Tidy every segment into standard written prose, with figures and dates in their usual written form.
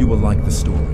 you will like the story.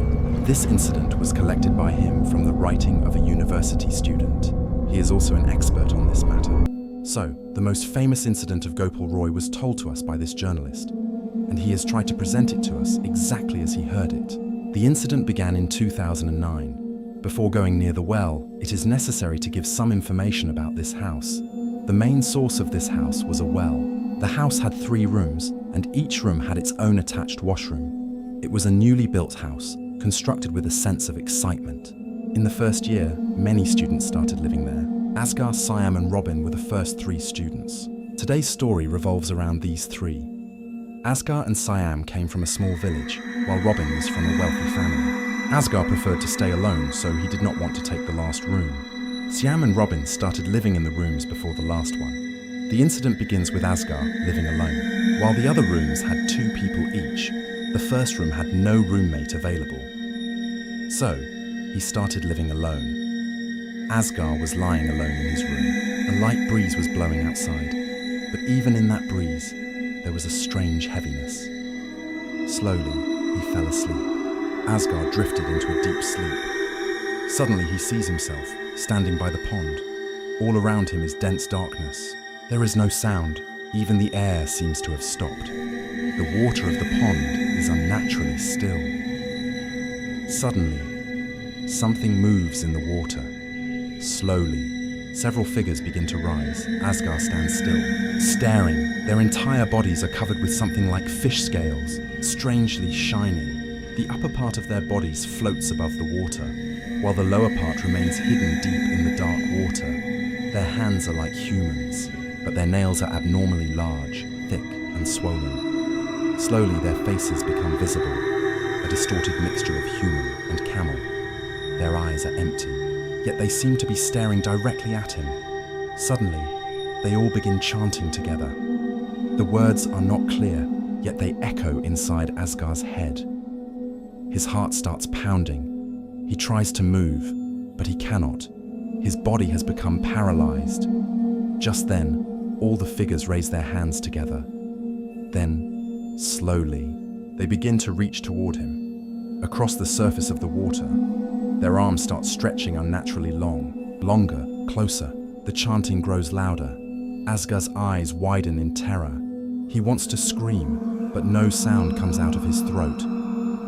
This incident was collected by him from the writing of a university student. He is also an expert on this matter. So, the most famous incident of Gopal Roy was told to us by this journalist, and he has tried to present it to us exactly as he heard it. The incident began in 2009. Before going near the well, it is necessary to give some information about this house. The main source of this house was a well. The house had 3 rooms, and each room had its own attached washroom. It was a newly built house, constructed with a sense of excitement. In the first year, many students started living there. Asghar, Siam and Robin were the first 3 students. Today's story revolves around these 3. Asghar and Siam came from a small village, while Robin was from a wealthy family. Asghar preferred to stay alone, so he did not want to take the last room. Siam and Robin started living in the rooms before the last one. The incident begins with Asghar living alone. While the other rooms had 2 people each, the first room had no roommate available. So, he started living alone. Asghar was lying alone in his room. A light breeze was blowing outside, but even in that breeze, there was a strange heaviness. Slowly, he fell asleep. Asghar drifted into a deep sleep. Suddenly, he sees himself standing by the pond. All around him is dense darkness. There is no sound. Even the air seems to have stopped. The water of the pond is unnaturally still. Suddenly, something moves in the water. Slowly, several figures begin to rise. Asghar stands still, staring. Their entire bodies are covered with something like fish scales, strangely shining. The upper part of their bodies floats above the water, while the lower part remains hidden deep in the dark water. Their hands are like humans, but their nails are abnormally large, thick and swollen. Slowly, their faces become visible, a distorted mixture of human and camel. Their eyes are empty, yet they seem to be staring directly at him. Suddenly, they all begin chanting together. The words are not clear, yet they echo inside Asghar's head. His heart starts pounding. He tries to move, but he cannot. His body has become paralyzed. Just then, all the figures raise their hands together. Then, slowly, they begin to reach toward him. Across the surface of the water, their arms start stretching unnaturally long, longer, closer. The chanting grows louder. Asghar's eyes widen in terror. He wants to scream, but no sound comes out of his throat.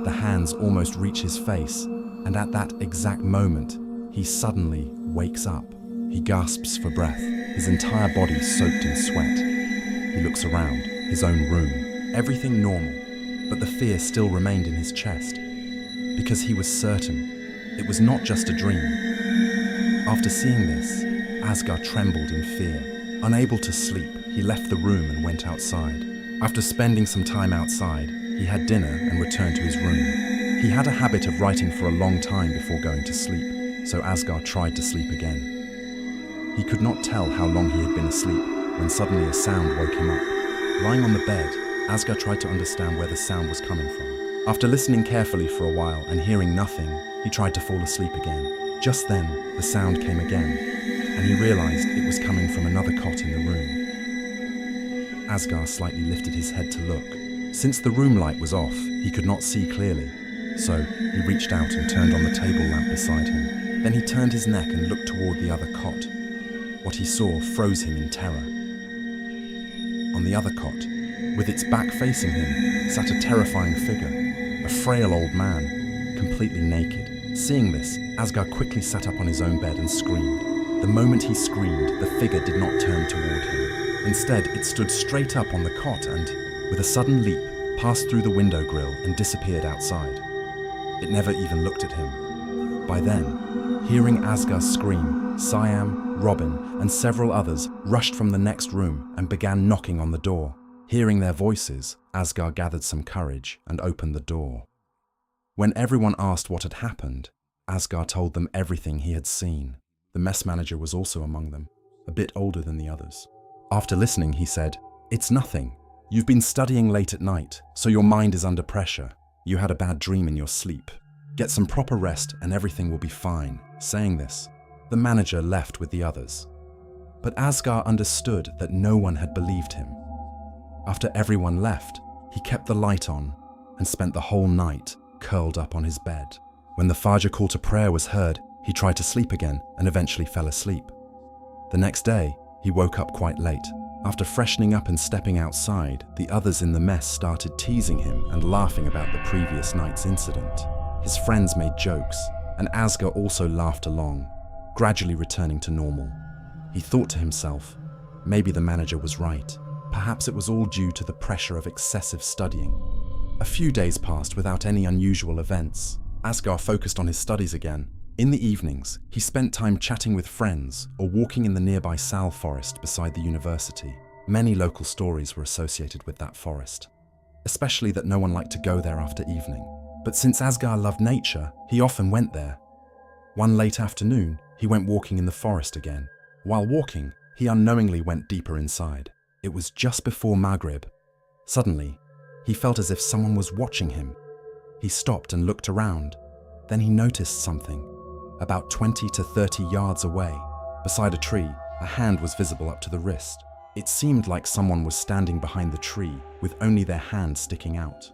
The hands almost reach his face, and at that exact moment, he suddenly wakes up. He gasps for breath, his entire body soaked in sweat. He looks around, his own room, everything normal, but the fear still remained in his chest, because he was certain it was not just a dream. After seeing this, Asghar trembled in fear. Unable to sleep, he left the room and went outside. After spending some time outside, he had dinner and returned to his room. He had a habit of writing for a long time before going to sleep, so Asghar tried to sleep again. He could not tell how long he had been asleep when suddenly a sound woke him up. Lying on the bed, Asghar tried to understand where the sound was coming from. After listening carefully for a while and hearing nothing, he tried to fall asleep again. Just then, the sound came again, and he realized it was coming from another cot in the room. Asghar slightly lifted his head to look. Since the room light was off, he could not see clearly, so he reached out and turned on the table lamp beside him. Then he turned his neck and looked toward the other cot. What he saw froze him in terror. On the other cot, with its back facing him, sat a terrifying figure, a frail old man, completely naked. Seeing this, Asghar quickly sat up on his own bed and screamed. The moment he screamed, the figure did not turn toward him. Instead, it stood straight up on the cot and, with a sudden leap, passed through the window grill and disappeared outside. It never even looked at him. By then, hearing Asghar scream, Siam, Robin, and several others rushed from the next room and began knocking on the door. Hearing their voices, Asghar gathered some courage and opened the door. When everyone asked what had happened, Asghar told them everything he had seen. The mess manager was also among them, a bit older than the others. After listening, he said, "It's nothing. You've been studying late at night, so your mind is under pressure. You had a bad dream in your sleep. Get some proper rest and everything will be fine." Saying this, the manager left with the others. But Asghar understood that no one had believed him. After everyone left, he kept the light on and spent the whole night curled up on his bed. When the Fajr call to prayer was heard, he tried to sleep again and eventually fell asleep. The next day, he woke up quite late. After freshening up and stepping outside, the others in the mess started teasing him and laughing about the previous night's incident. His friends made jokes, and Asghar also laughed along, gradually returning to normal. He thought to himself, maybe the manager was right. Perhaps it was all due to the pressure of excessive studying. A few days passed without any unusual events. Asghar focused on his studies again. In the evenings, he spent time chatting with friends or walking in the nearby Sal forest beside the university. Many local stories were associated with that forest, especially that no one liked to go there after evening. But since Asghar loved nature, he often went there. One late afternoon, he went walking in the forest again. While walking, he unknowingly went deeper inside. It was just before Maghrib. Suddenly, he felt as if someone was watching him. He stopped and looked around. Then he noticed something. About 20 to 30 yards away, beside a tree, a hand was visible up to the wrist. It seemed like someone was standing behind the tree with only their hand sticking out.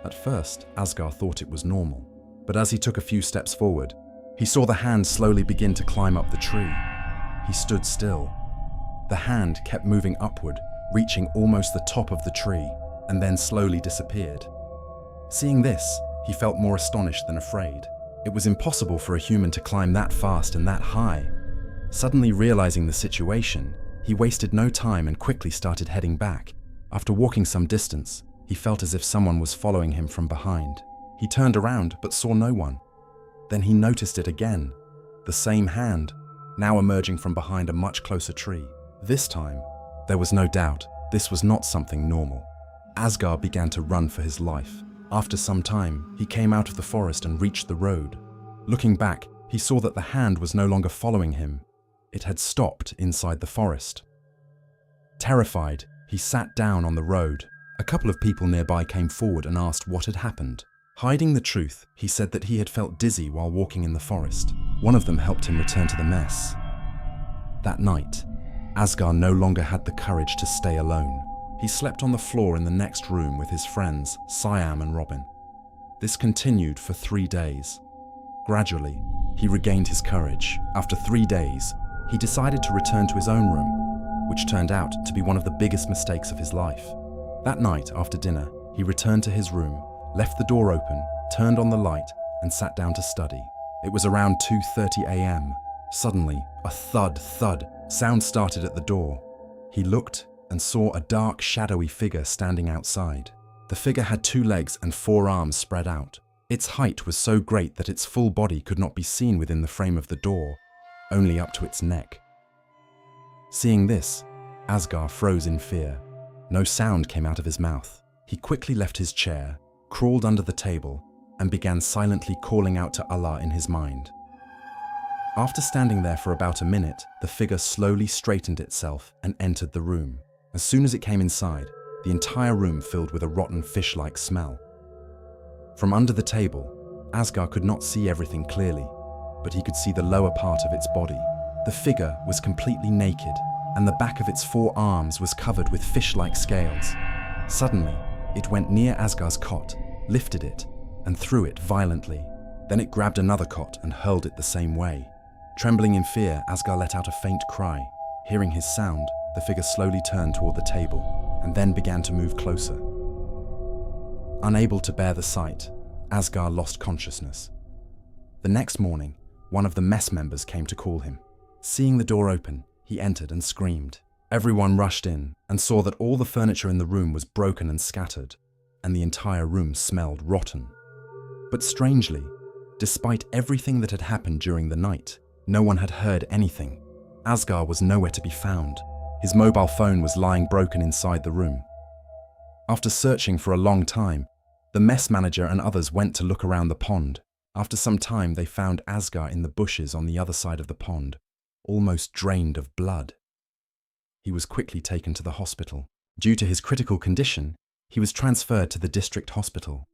At first, Asghar thought it was normal, but as he took a few steps forward, he saw the hand slowly begin to climb up the tree. He stood still. The hand kept moving upward, reaching almost the top of the tree, and then slowly disappeared. Seeing this, he felt more astonished than afraid. It was impossible for a human to climb that fast and that high. Suddenly realizing the situation, he wasted no time and quickly started heading back. After walking some distance, he felt as if someone was following him from behind. He turned around but saw no one. Then he noticed it again, the same hand, now emerging from behind a much closer tree. This time, there was no doubt this was not something normal. Asghar began to run for his life. After some time, he came out of the forest and reached the road. Looking back, he saw that the hand was no longer following him. It had stopped inside the forest. Terrified, he sat down on the road. A couple of people nearby came forward and asked what had happened. Hiding the truth, he said that he had felt dizzy while walking in the forest. One of them helped him return to the mess. That night, Asghar no longer had the courage to stay alone. He slept on the floor in the next room with his friends, Siam and Robin. This continued for 3 days. Gradually, he regained his courage. After 3 days, he decided to return to his own room, which turned out to be one of the biggest mistakes of his life. That night, after dinner, he returned to his room, left the door open, turned on the light, and sat down to study. It was around 2:30 a.m. Suddenly, a thud sound started at the door. He looked and saw a dark, shadowy figure standing outside. The figure had 2 legs and 4 arms spread out. Its height was so great that its full body could not be seen within the frame of the door, only up to its neck. Seeing this, Asghar froze in fear. No sound came out of his mouth. He quickly left his chair, crawled under the table, and began silently calling out to Allah in his mind. After standing there for about a minute, the figure slowly straightened itself and entered the room. As soon as it came inside, the entire room filled with a rotten fish-like smell. From under the table, Asghar could not see everything clearly, but he could see the lower part of its body. The figure was completely naked, and the back of its 4 arms was covered with fish-like scales. Suddenly, it went near Asghar's cot, lifted it, and threw it violently. Then it grabbed another cot and hurled it the same way. Trembling in fear, Asghar let out a faint cry. Hearing his sound, the figure slowly turned toward the table, and then began to move closer. Unable to bear the sight, Asghar lost consciousness. The next morning, one of the mess members came to call him. Seeing the door open, he entered and screamed. Everyone rushed in and saw that all the furniture in the room was broken and scattered, and the entire room smelled rotten. But strangely, despite everything that had happened during the night, no one had heard anything. Asghar was nowhere to be found. His mobile phone was lying broken inside the room. After searching for a long time, the mess manager and others went to look around the pond. After some time, they found Asghar in the bushes on the other side of the pond, almost drained of blood. He was quickly taken to the hospital. Due to his critical condition, he was transferred to the district hospital.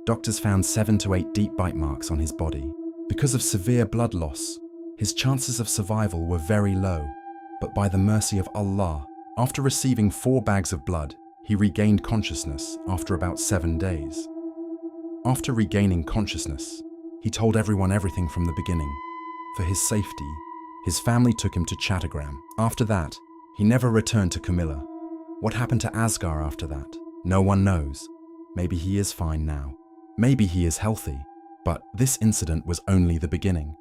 Doctors found 7 to 8 deep bite marks on his body. Because of severe blood loss, his chances of survival were very low, but by the mercy of Allah, after receiving 4 bags of blood, he regained consciousness after about 7 days. After regaining consciousness, he told everyone everything from the beginning. For his safety, his family took him to Chattergram. After that, he never returned to Camilla. What happened to Asghar after that? No one knows. Maybe he is fine now. Maybe he is healthy. But this incident was only the beginning.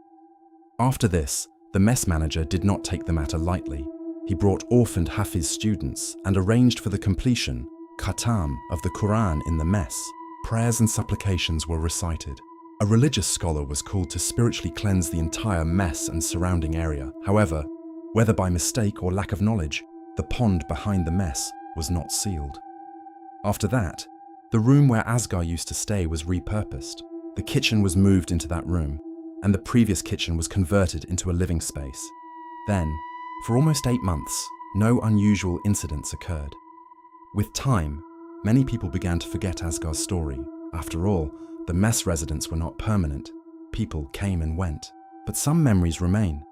After this, the mess manager did not take the matter lightly. He brought orphaned Hafiz students and arranged for the completion, khatam, of the Quran in the mess. Prayers and supplications were recited. A religious scholar was called to spiritually cleanse the entire mess and surrounding area. However, whether by mistake or lack of knowledge, the pond behind the mess was not sealed. After that, the room where Asghar used to stay was repurposed. The kitchen was moved into that room, and the previous kitchen was converted into a living space. Then, for almost 8 months, no unusual incidents occurred. With time, many people began to forget Asghar's story. After all, the mess residents were not permanent. People came and went. But some memories remain,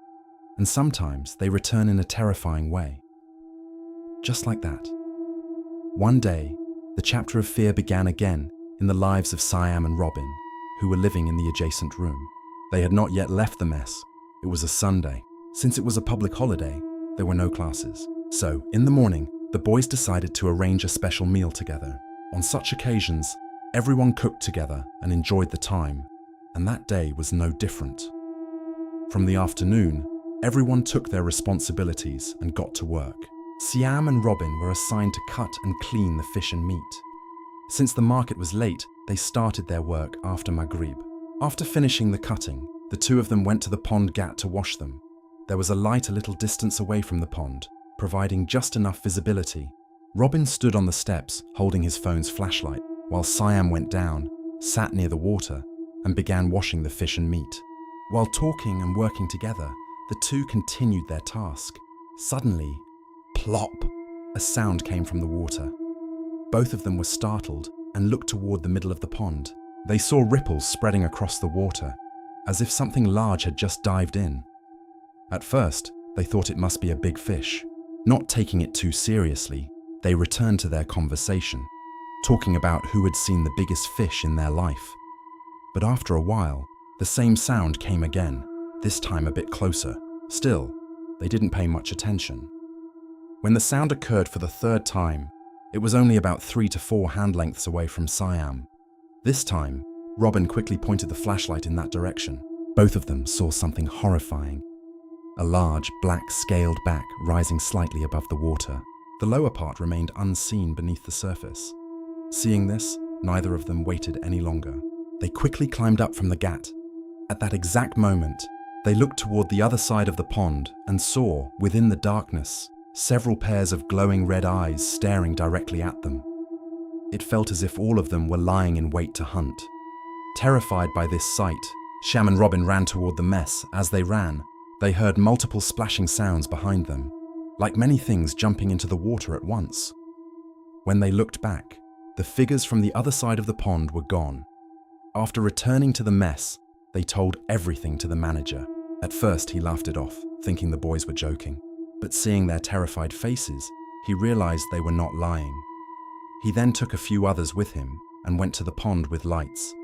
and sometimes they return in a terrifying way. Just like that. One day, the chapter of fear began again in the lives of Siam and Robin, who were living in the adjacent room. They had not yet left the mess. It was a Sunday. Since it was a public holiday, there were no classes. So, in the morning, the boys decided to arrange a special meal together. On such occasions, everyone cooked together and enjoyed the time, and that day was no different. From the afternoon, everyone took their responsibilities and got to work. Siam and Robin were assigned to cut and clean the fish and meat. Since the market was late, they started their work after Maghrib. After finishing the cutting, the two of them went to the pond ghat to wash them. There was a light a little distance away from the pond, providing just enough visibility. Robin stood on the steps, holding his phone's flashlight, while Siam went down, sat near the water, and began washing the fish and meat. While talking and working together, the two continued their task. Suddenly, plop! A sound came from the water. Both of them were startled and looked toward the middle of the pond. They saw ripples spreading across the water, as if something large had just dived in. At first, they thought it must be a big fish. Not taking it too seriously, they returned to their conversation, talking about who had seen the biggest fish in their life. But after a while, the same sound came again, this time a bit closer. Still, they didn't pay much attention. When the sound occurred for the third time, it was only about 3 to 4 hand lengths away from Siam. This time, Robin quickly pointed the flashlight in that direction. Both of them saw something horrifying. A large, black, scaled back rising slightly above the water. The lower part remained unseen beneath the surface. Seeing this, neither of them waited any longer. They quickly climbed up from the ghat. At that exact moment, they looked toward the other side of the pond and saw, within the darkness, several pairs of glowing red eyes staring directly at them. It felt as if all of them were lying in wait to hunt. Terrified by this sight, Sham and Robin ran toward the mess. As they ran, they heard multiple splashing sounds behind them, like many things jumping into the water at once. When they looked back, the figures from the other side of the pond were gone. After returning to the mess, they told everything to the manager. At first, he laughed it off, thinking the boys were joking. But seeing their terrified faces, he realized they were not lying. He then took a few others with him and went to the pond with lights.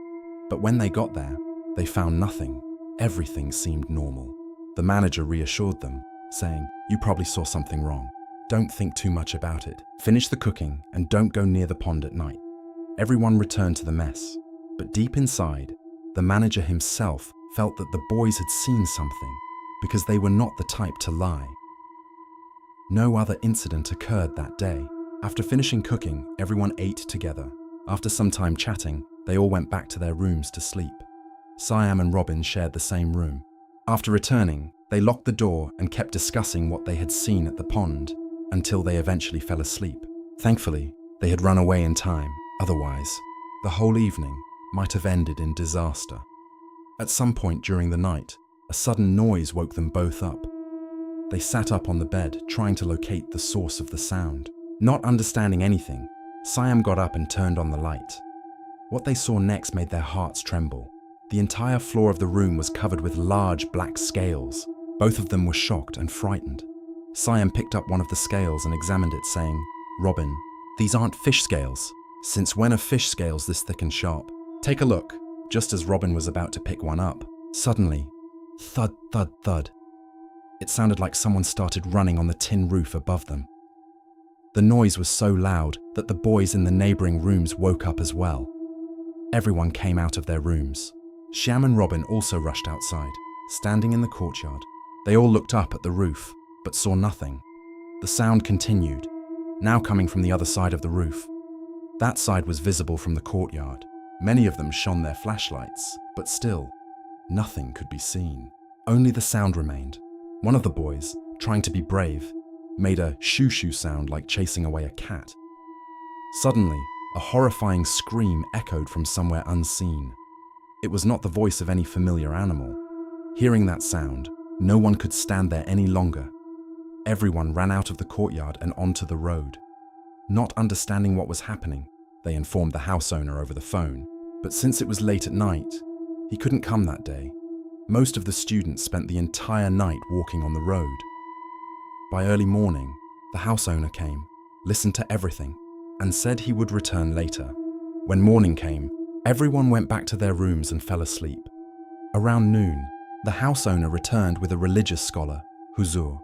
But when they got there, they found nothing. Everything seemed normal. The manager reassured them, saying, "You probably saw something wrong. Don't think too much about it. Finish the cooking and don't go near the pond at night." Everyone returned to the mess. But deep inside, the manager himself felt that the boys had seen something, because they were not the type to lie. No other incident occurred that day. After finishing cooking, everyone ate together. After some time chatting, they all went back to their rooms to sleep. Siam and Robin shared the same room. After returning, they locked the door and kept discussing what they had seen at the pond until they eventually fell asleep. Thankfully, they had run away in time. Otherwise, the whole evening might have ended in disaster. At some point during the night, a sudden noise woke them both up. They sat up on the bed, trying to locate the source of the sound. Not understanding anything, Siam got up and turned on the light. What they saw next made their hearts tremble. The entire floor of the room was covered with large black scales. Both of them were shocked and frightened. Siam picked up one of the scales and examined it, saying, "Robin, these aren't fish scales. Since when are fish scales this thick and sharp?" Take a look. Just as Robin was about to pick one up, suddenly, thud, thud, thud. It sounded like someone started running on the tin roof above them. The noise was so loud that the boys in the neighboring rooms woke up as well. Everyone came out of their rooms. Shyam and Robin also rushed outside, standing in the courtyard. They all looked up at the roof, but saw nothing. The sound continued, now coming from the other side of the roof. That side was visible from the courtyard. Many of them shone their flashlights, but still, nothing could be seen. Only the sound remained. One of the boys, trying to be brave, made a shoo-shoo sound like chasing away a cat. Suddenly, a horrifying scream echoed from somewhere unseen. It was not the voice of any familiar animal. Hearing that sound, no one could stand there any longer. Everyone ran out of the courtyard and onto the road. Not understanding what was happening, they informed the house owner over the phone, but since it was late at night, he couldn't come that day. Most of the students spent the entire night walking on the road. By early morning, the house owner came, listened to everything, and said he would return later. When morning came, everyone went back to their rooms and fell asleep. Around noon, the house owner returned with a religious scholar, Huzur.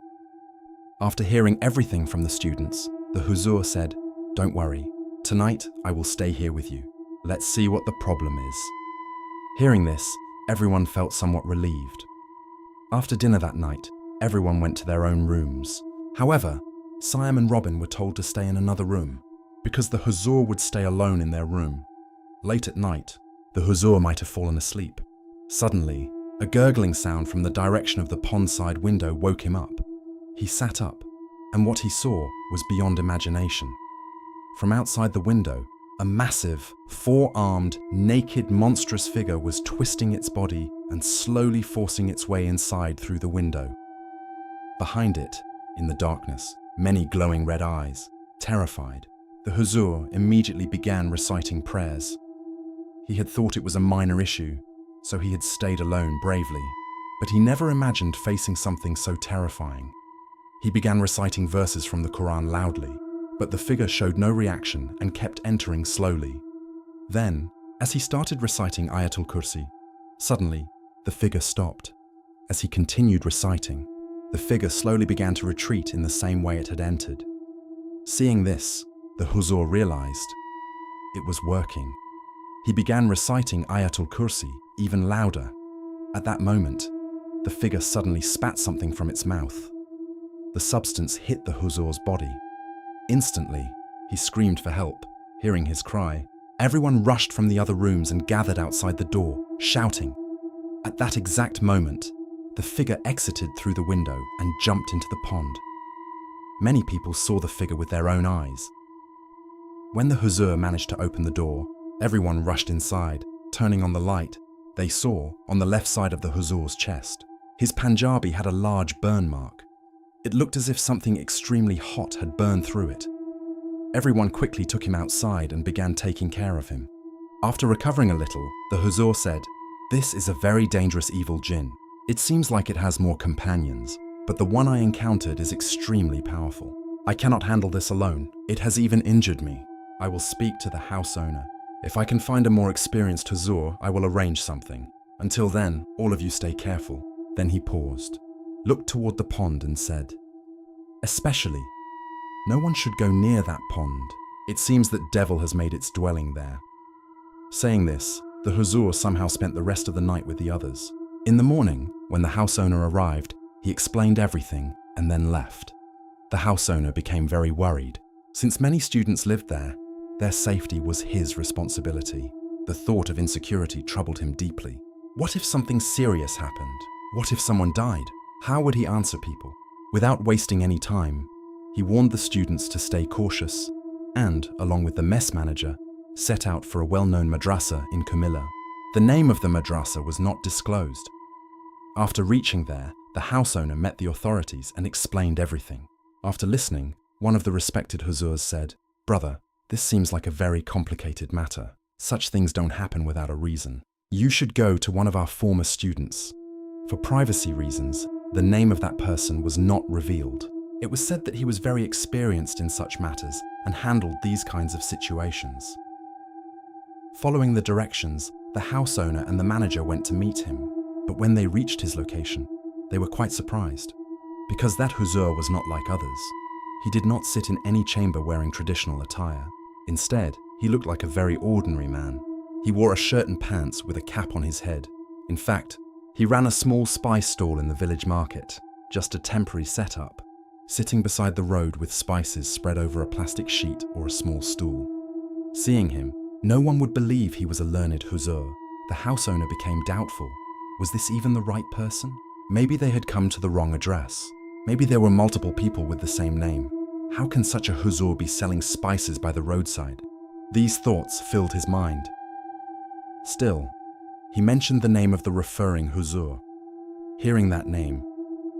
After hearing everything from the students, the Huzur said, "Don't worry, tonight I will stay here with you. Let's see what the problem is." Hearing this, everyone felt somewhat relieved. After dinner that night, everyone went to their own rooms. However, Siam and Robin were told to stay in another room, because the Huzur would stay alone in their room. Late at night, the Huzur might have fallen asleep. Suddenly, a gurgling sound from the direction of the pond-side window woke him up. He sat up, and what he saw was beyond imagination. From outside the window, a massive, four-armed, naked, monstrous figure was twisting its body and slowly forcing its way inside through the window. Behind it, in the darkness, many glowing red eyes. Terrified, the Huzur immediately began reciting prayers. He had thought it was a minor issue, so he had stayed alone bravely, but he never imagined facing something so terrifying. He began reciting verses from the Quran loudly, but the figure showed no reaction and kept entering slowly. Then, as he started reciting Ayatul Kursi, suddenly, the figure stopped. As he continued reciting, the figure slowly began to retreat in the same way it had entered. Seeing this, the Huzur realized it was working. He began reciting Ayatul Kursi even louder. At that moment, the figure suddenly spat something from its mouth. The substance hit the Huzur's body. Instantly, he screamed for help. Hearing his cry, everyone rushed from the other rooms and gathered outside the door, shouting. At that exact moment, the figure exited through the window and jumped into the pond. Many people saw the figure with their own eyes. When the Huzur managed to open the door, everyone rushed inside. Turning on the light, they saw, on the left side of the Huzur's chest, his Punjabi had a large burn mark. It looked as if something extremely hot had burned through it. Everyone quickly took him outside and began taking care of him. After recovering a little, the Huzur said, "This is a very dangerous evil jinn. It seems like it has more companions, but the one I encountered is extremely powerful. I cannot handle this alone. It has even injured me. I will speak to the house owner. If I can find a more experienced Huzur, I will arrange something. Until then, all of you stay careful." Then he paused, looked toward the pond and said, "Especially, no one should go near that pond. It seems that devil has made its dwelling there." Saying this, the Huzur somehow spent the rest of the night with the others. In the morning, when the house owner arrived, he explained everything and then left. The house owner became very worried. Since many students lived there, their safety was his responsibility. The thought of insecurity troubled him deeply. What if something serious happened? What if someone died? How would he answer people? Without wasting any time, he warned the students to stay cautious and, along with the mess manager, set out for a well-known madrasa in Kumilla. The name of the madrasa was not disclosed. After reaching there, the house owner met the authorities and explained everything. After listening, one of the respected Huzurs said, "Brother, this seems like a very complicated matter. Such things don't happen without a reason. You should go to one of our former students. For privacy reasons, the name of that person was not revealed. It was said that he was very experienced in such matters and handled these kinds of situations." Following the directions, The house owner and the manager went to meet him, but when they reached his location, they were quite surprised. Because that Huzur was not like others. He did not sit in any chamber wearing traditional attire. Instead, he looked like a very ordinary man. He wore a shirt and pants with a cap on his head. In fact, he ran a small spice stall in the village market, just a temporary setup, sitting beside the road with spices spread over a plastic sheet or a small stool. Seeing him, no one would believe he was a learned Huzur. The house owner became doubtful. Was this even the right person? Maybe they had come to the wrong address. Maybe there were multiple people with the same name. How can such a Huzur be selling spices by the roadside? These thoughts filled his mind. Still, he mentioned the name of the referring Huzur. Hearing that name,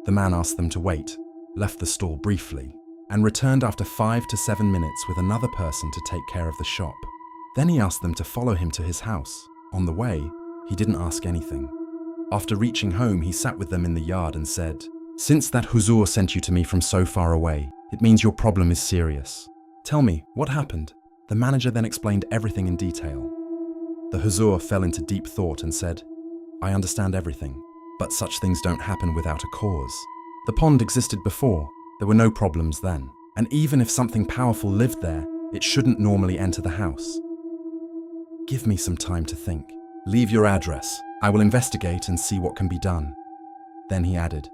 the man asked them to wait, left the stall briefly, and returned after 5 to 7 minutes with another person to take care of the shop. Then he asked them to follow him to his house. On the way, he didn't ask anything. After reaching home, he sat with them in the yard and said, "Since that Huzur sent you to me from so far away, it means your problem is serious. Tell me, what happened?" The manager then explained everything in detail. The Huzur fell into deep thought and said, "I understand everything, but such things don't happen without a cause. The pond existed before, there were no problems then, and even if something powerful lived there, it shouldn't normally enter the house. Give me some time to think. Leave your address. I will investigate and see what can be done." Then he added,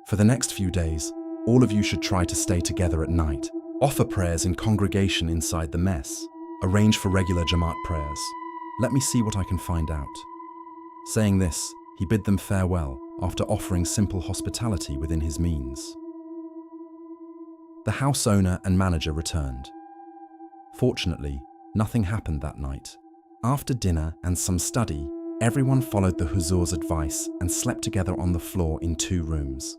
"For the next few days, all of you should try to stay together at night. Offer prayers in congregation inside the mess. Arrange for regular Jamaat prayers. Let me see what I can find out." Saying this, he bid them farewell after offering simple hospitality within his means. The house owner and manager returned. Fortunately, nothing happened that night. After dinner and some study, everyone followed the Huzur's advice and slept together on the floor in 2 rooms.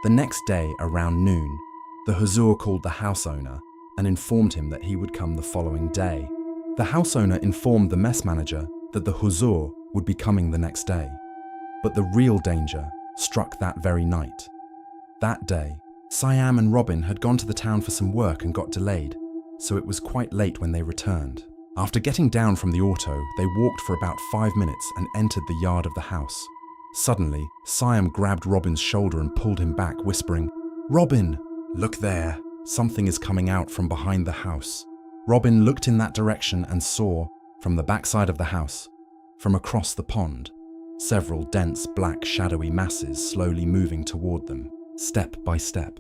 The next day, around noon, the Huzur called the house owner and informed him that he would come the following day. The house owner informed the mess manager that the Huzur would be coming the next day. But the real danger struck that very night. That day, Siam and Robin had gone to the town for some work and got delayed, so it was quite late when they returned. After getting down from the auto, they walked for about 5 minutes and entered the yard of the house. Suddenly, Siam grabbed Robin's shoulder and pulled him back, whispering, "Robin, look there. Something is coming out from behind the house." Robin looked in that direction and saw, from the backside of the house, from across the pond, several dense black shadowy masses slowly moving toward them, step by step.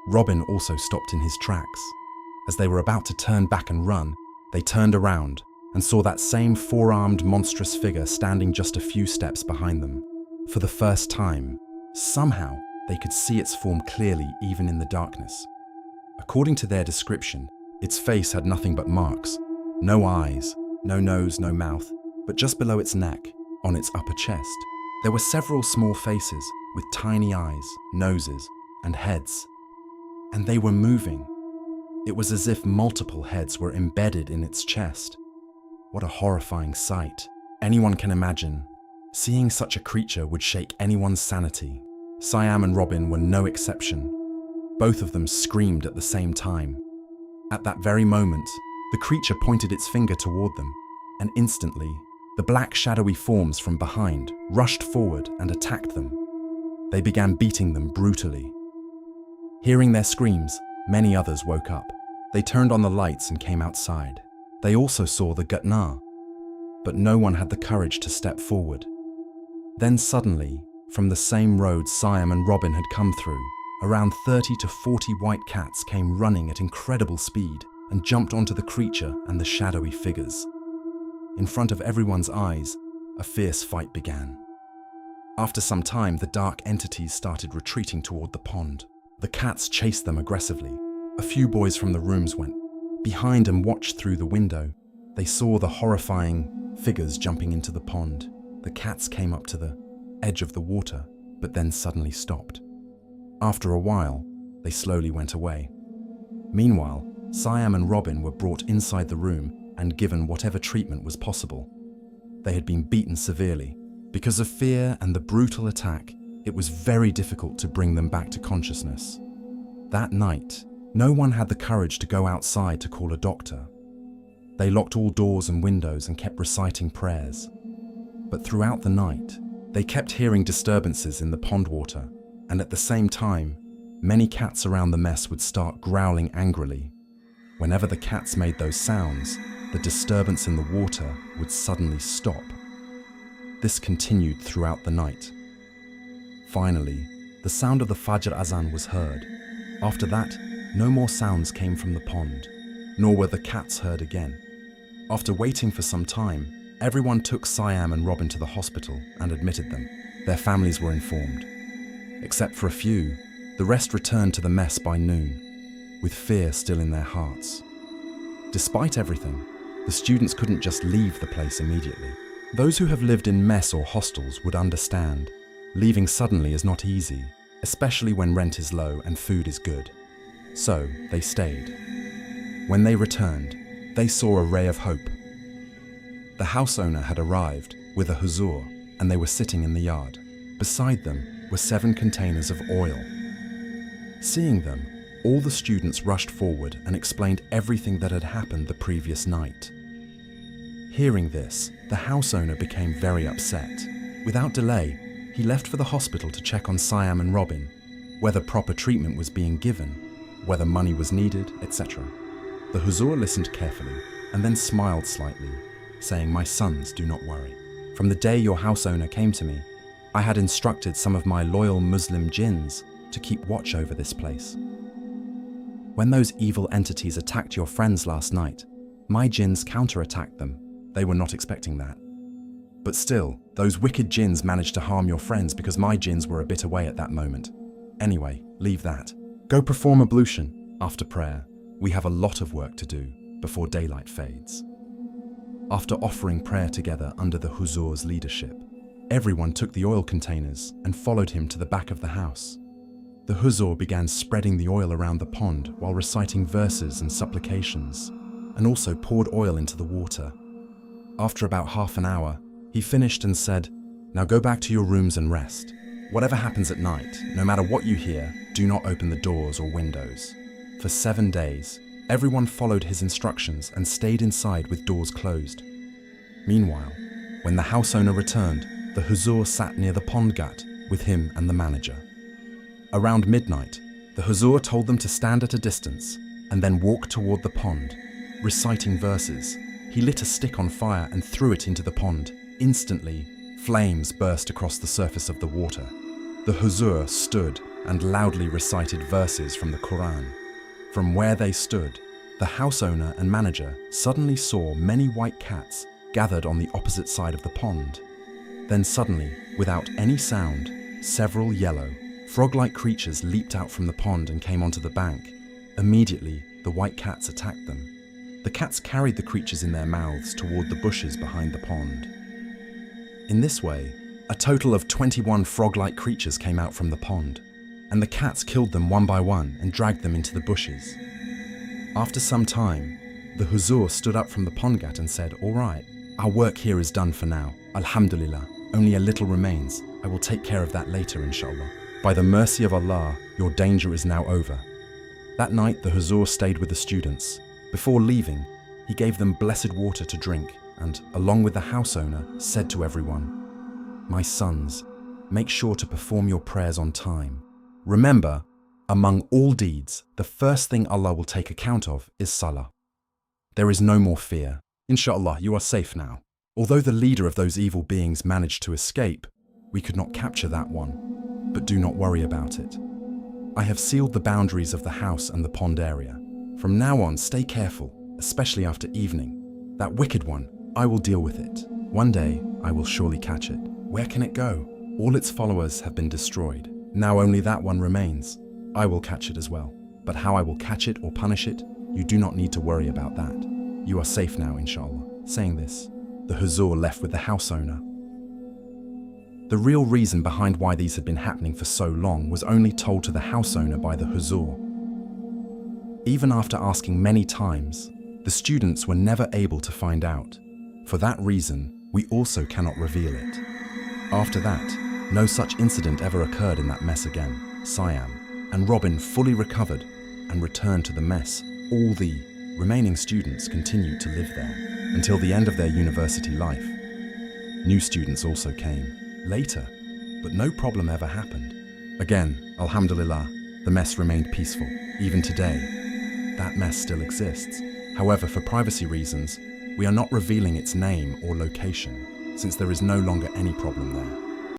Robin also stopped in his tracks. As they were about to turn back and run, they turned around and saw that same 4-armed monstrous figure standing just a few steps behind them. For the first time, somehow they could see its form clearly even in the darkness. According to their description, its face had nothing but marks. No eyes, no nose, no mouth, but just below its neck, on its upper chest, there were several small faces with tiny eyes, noses, and heads. And they were moving. It was as if multiple heads were embedded in its chest. What a horrifying sight. Anyone can imagine. Seeing such a creature would shake anyone's sanity. Siam and Robin were no exception. Both of them screamed at the same time. At that very moment, the creature pointed its finger toward them, and instantly, the black shadowy forms from behind rushed forward and attacked them. They began beating them brutally. Hearing their screams, many others woke up. They turned on the lights and came outside. They also saw the Gutnar, but no one had the courage to step forward. Then suddenly, from the same road Siam and Robin had come through, around 30 to 40 white cats came running at incredible speed and jumped onto the creature and the shadowy figures. In front of everyone's eyes, a fierce fight began. After some time, the dark entities started retreating toward the pond. The cats chased them aggressively. A few boys from the rooms went behind and watched through the window. They saw the horrifying figures jumping into the pond. The cats came up to the edge of the water, but then suddenly stopped. After a while, they slowly went away. Meanwhile, Siam and Robin were brought inside the room and given whatever treatment was possible. They had been beaten severely. Because of fear and the brutal attack, it was very difficult to bring them back to consciousness. That night, no one had the courage to go outside to call a doctor. They locked all doors and windows and kept reciting prayers. But throughout the night, they kept hearing disturbances in the pond water, and at the same time, many cats around the mess would start growling angrily. Whenever the cats made those sounds, the disturbance in the water would suddenly stop. This continued throughout the night. Finally, the sound of the Fajr Azan was heard. After that, no more sounds came from the pond, nor were the cats heard again. After waiting for some time, everyone took Siam and Robin to the hospital and admitted them. Their families were informed. Except for a few, the rest returned to the mess by noon, with fear still in their hearts. Despite everything, the students couldn't just leave the place immediately. Those who have lived in mess or hostels would understand. Leaving suddenly is not easy, especially when rent is low and food is good. So they stayed. When they returned, they saw a ray of hope. The house owner had arrived with a Huzur, and they were sitting in the yard. Beside them were 7 containers of oil. Seeing them, all the students rushed forward and explained everything that had happened the previous night. Hearing this, the house owner became very upset. Without delay, he left for the hospital to check on Siam and Robin, whether proper treatment was being given, whether money was needed, etc. The Huzur listened carefully and then smiled slightly, saying, "My sons, do not worry. From the day your house owner came to me, I had instructed some of my loyal Muslim jinns to keep watch over this place. When those evil entities attacked your friends last night, my jinns counterattacked them. They were not expecting that. But still, those wicked jinns managed to harm your friends because my jinns were a bit away at that moment. Anyway, leave that. Go perform ablution. After prayer, we have a lot of work to do before daylight fades." After offering prayer together under the Huzur's leadership, everyone took the oil containers and followed him to the back of the house. The Huzur began spreading the oil around the pond while reciting verses and supplications, and also poured oil into the water. After about half an hour, he finished and said, "Now go back to your rooms and rest. Whatever happens at night, no matter what you hear, do not open the doors or windows." For 7 days, everyone followed his instructions and stayed inside with doors closed. Meanwhile, when the house owner returned, the Huzur sat near the pond gut with him and the manager. Around midnight, the Huzur told them to stand at a distance and then walk toward the pond, reciting verses. He lit a stick on fire and threw it into the pond. Instantly, flames burst across the surface of the water. The Huzur stood and loudly recited verses from the Quran. From where they stood, the house owner and manager suddenly saw many white cats gathered on the opposite side of the pond. Then suddenly, without any sound, several yellow, frog-like creatures leaped out from the pond and came onto the bank. Immediately, the white cats attacked them. The cats carried the creatures in their mouths toward the bushes behind the pond. In this way, a total of 21 frog-like creatures came out from the pond, and the cats killed them one by one and dragged them into the bushes. After some time, the Huzur stood up from the pond gut and said, "All right, our work here is done for now. Alhamdulillah, only a little remains. I will take care of that later, inshallah. By the mercy of Allah, your danger is now over." That night, the Huzur stayed with the students. Before leaving, he gave them blessed water to drink and, along with the house owner, said to everyone, "My sons, make sure to perform your prayers on time. Remember, among all deeds, the first thing Allah will take account of is salah. There is no more fear. Inshallah, you are safe now." Although the leader of those evil beings managed to escape, we could not capture that one. But do not worry about it. I have sealed the boundaries of the house and the pond area. From now on, stay careful, especially after evening. That wicked one, I will deal with it. One day, I will surely catch it. Where can it go? All its followers have been destroyed. Now only that one remains. I will catch it as well. But how I will catch it or punish it, you do not need to worry about that. You are safe now, inshallah. Saying this, the Huzur left with the house owner. The real reason behind why these had been happening for so long was only told to the house owner by the Huzur. Even after asking many times, the students were never able to find out. For that reason, we also cannot reveal it. After that, no such incident ever occurred in that mess again. Siam and Robin fully recovered and returned to the mess. All the Remaining students continued to live there until the end of their university life. New students also came later, but no problem ever happened. Again, alhamdulillah, the mess remained peaceful. Even today, that mess still exists. However, for privacy reasons, we are not revealing its name or location, since there is no longer any problem there.